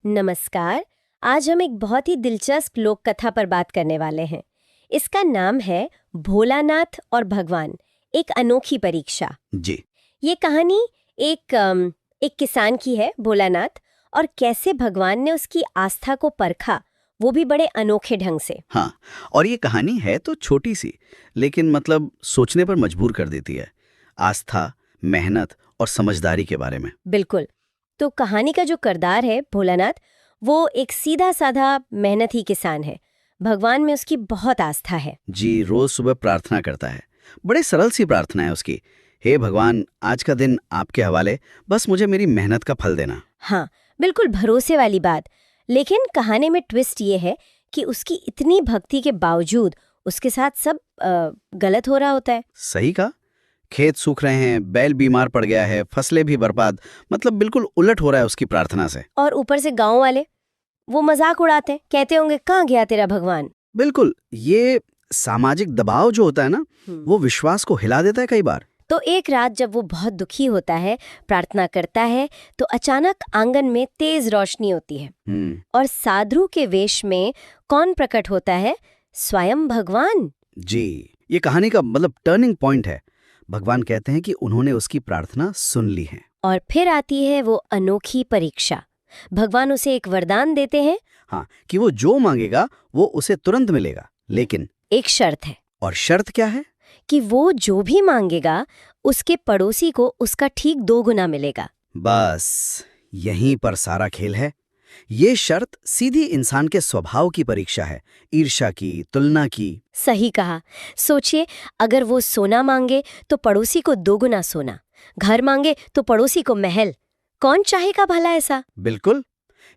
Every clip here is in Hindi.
नमस्कार। आज हम एक बहुत ही दिलचस्प लोक कथा पर बात करने वाले हैं। इसका नाम है भोलानाथ और भगवान, एक अनोखी परीक्षा। जी। ये कहानी एक किसान की है, भोलानाथ, और कैसे भगवान ने उसकी आस्था को परखा, वो भी बड़े अनोखे ढंग से। हाँ, और ये कहानी है तो छोटी सी, लेकिन मतलब सोचने पर मजबूर कर देती है। आस्था, मेहनत और समझदारी के बारे में। बिल्कुल। तो कहानी का जो किरदार है भोलानाथ, वो एक सीधा साधा मेहनती किसान है। भगवान में उसकी बहुत आस्था है। जी, रोज सुबह प्रार्थना करता है। बड़े सरल सी प्रार्थना है उसकी। हे भगवान, आज का दिन आपके हवाले, बस मुझे मेरी मेहनत का फल देना। हाँ, बिल्कुल भरोसे वाली बात। लेकिन कहानी में ट्विस्ट ये है कि उसकी इतनी भक्ति के बावजूद उसके साथ सब गलत हो रहा होता है। सही कहा। खेत सूख रहे हैं, बैल बीमार पड़ गया है, फसलें भी बर्बाद, मतलब बिल्कुल उलट हो रहा है उसकी प्रार्थना से। और ऊपर से गांव वाले वो मजाक उड़ाते हैं, कहते होंगे कहाँ गया तेरा भगवान। बिल्कुल, ये सामाजिक दबाव जो होता है ना, वो विश्वास को हिला देता है कई बार। तो एक रात जब वो बहुत दुखी होता है, प्रार्थना करता है, तो अचानक आंगन में तेज रोशनी होती है और साधु के वेश में कौन प्रकट होता है? स्वयं भगवान। जी, ये कहानी का मतलब टर्निंग पॉइंट है। भगवान कहते हैं कि उन्होंने उसकी प्रार्थना सुन ली है। और फिर आती है वो अनोखी परीक्षा। भगवान उसे एक वरदान देते हैं। हाँ, कि वो जो मांगेगा वो उसे तुरंत मिलेगा, लेकिन एक शर्त है। और शर्त क्या है? कि वो जो भी मांगेगा उसके पड़ोसी को उसका ठीक 2 गुना मिलेगा। बस यहीं पर सारा खेल है। ये शर्त सीधी इंसान के स्वभाव की परीक्षा है, ईर्ष्या की, तुलना की। सही कहा। सोचिए, अगर वो सोना मांगे तो पड़ोसी को 2 गुना सोना, घर मांगे तो पड़ोसी को महल। कौन चाहेगा भला ऐसा? बिल्कुल,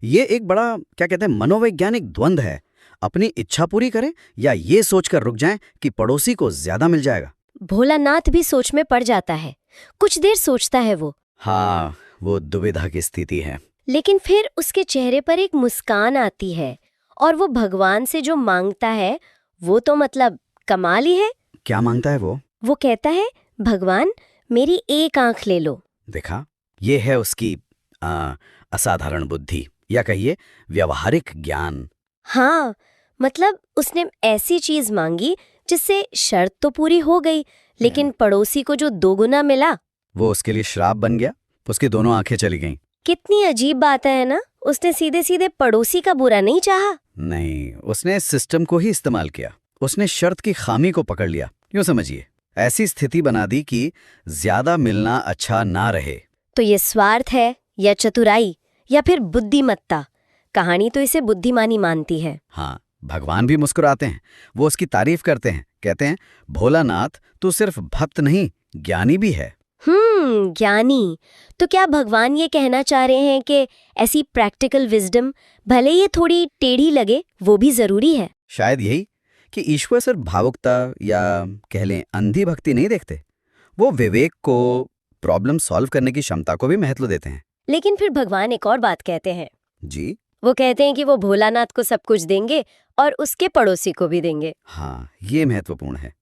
ये एक बड़ा क्या कहते हैं मनोवैज्ञानिक द्वंद्व है। अपनी इच्छा पूरी करें या ये सोचकर रुक जाएं कि पड़ोसी को ज्यादा मिल जाएगा। भोलानाथ भी सोच में पड़ जाता है। कुछ देर सोचता है वो। हाँ, वो दुविधा की स्थिति है। लेकिन फिर उसके चेहरे पर एक मुस्कान आती है और वो भगवान से जो मांगता है वो तो मतलब कमाल ही है। क्या मांगता है वो? वो कहता है, भगवान मेरी एक आंख ले लो। देखा, ये है उसकी असाधारण बुद्धि, या कहिए व्यवहारिक ज्ञान। हाँ, मतलब उसने ऐसी चीज मांगी जिससे शर्त तो पूरी हो गई, लेकिन पड़ोसी को जो 2 गुना मिला वो उसके लिए श्राप बन गया। उसकी दोनों आंखें चली गईं। कितनी अजीब बात है ना। उसने सीधे सीधे पड़ोसी का बुरा नहीं चाहा। नहीं, उसने सिस्टम को ही इस्तेमाल किया। उसने शर्त की खामी को पकड़ लिया। यूं समझिए, ऐसी स्थिति बना दी कि ज्यादा मिलना अच्छा ना रहे। तो ये स्वार्थ है या चतुराई या फिर बुद्धिमत्ता? कहानी तो इसे बुद्धिमानी मानती है। हाँ, भगवान भी मुस्कुराते हैं। वो उसकी तारीफ करते हैं, कहते हैं, भोलानाथ तू सिर्फ भक्त नहीं, ज्ञानी भी है। ज्ञानी। तो क्या भगवान ये कहना चाह रहे हैं कि ऐसी प्रैक्टिकल विजडम, भले ये थोड़ी टेढ़ी लगे, वो भी जरूरी है? शायद यही कि ईश्वर सिर्फ भावुकता या कह लें अंधी भक्ति नहीं देखते। वो विवेक को, प्रॉब्लम सॉल्व करने की क्षमता को भी महत्व देते हैं। लेकिन फिर भगवान एक और बात कहते हैं। जी। वो कहते हैं कि वो भोलानाथ को सब कुछ देंगे और उसके पड़ोसी को भी देंगे। हाँ, ये महत्वपूर्ण है।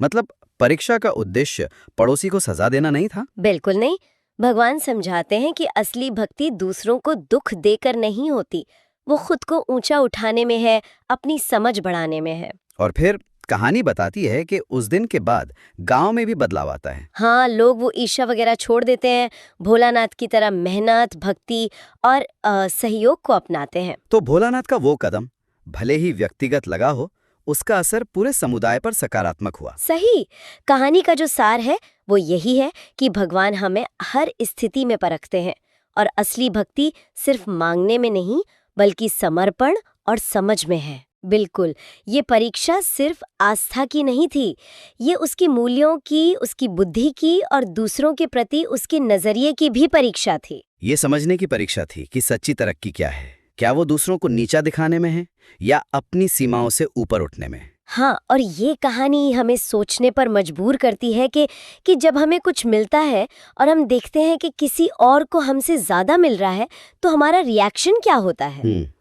मतलब परीक्षा का उद्देश्य पड़ोसी को सजा देना नहीं था। बिल्कुल नहीं। भगवान समझाते हैं कि असली भक्ति दूसरों को दुख देकर नहीं होती, वो खुद को ऊंचा उठाने में है, अपनी समझ बढ़ाने में है। और फिर कहानी बताती है कि उस दिन के बाद गांव में भी बदलाव आता है। हाँ, लोग वो ईर्ष्या वगैरह छोड़ देते हैं, भोलानाथ की तरह मेहनत, भक्ति और सहयोग को अपनाते हैं। तो भोलानाथ का वो कदम, भले ही व्यक्तिगत लगा हो, उसका असर पूरे समुदाय पर सकारात्मक हुआ। सही। कहानी का जो सार है वो यही है कि भगवान हमें हर स्थिति में परखते हैं और असली भक्ति सिर्फ मांगने में नहीं, बल्कि समर्पण और समझ में है। बिल्कुल, ये परीक्षा सिर्फ आस्था की नहीं थी, ये उसकी मूल्यों की, उसकी बुद्धि की और दूसरों के प्रति उसके नजरिए की भी परीक्षा थी। ये समझने की परीक्षा थी कि सच्ची तरक्की क्या है। क्या वो दूसरों को नीचा दिखाने में है या अपनी सीमाओं से ऊपर उठने में? हाँ, और ये कहानी हमें सोचने पर मजबूर करती है कि जब हमें कुछ मिलता है और हम देखते हैं कि किसी और को हमसे ज्यादा मिल रहा है, तो हमारा रिएक्शन क्या होता है?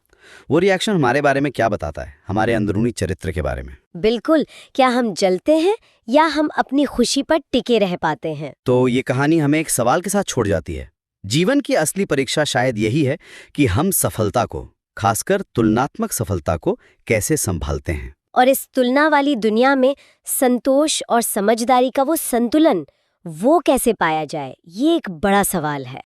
वो रिएक्शन हमारे बारे में क्या बताता है? हमारे अंदरूनी चरित्र के बारे में। बिल्कुल। क्या हम जलते हैं या हम अपनी खुशी पर टिके रह पाते हैं? तो ये कहानी हमें एक सवाल के साथ छोड़ जाती है। जीवन की असली परीक्षा शायद यही है कि हम सफलता को, खासकर तुलनात्मक सफलता को, कैसे संभालते हैं। और इस तुलना वाली दुनिया में संतोष और समझदारी का वो संतुलन, वो कैसे पाया जाए, ये एक बड़ा सवाल है।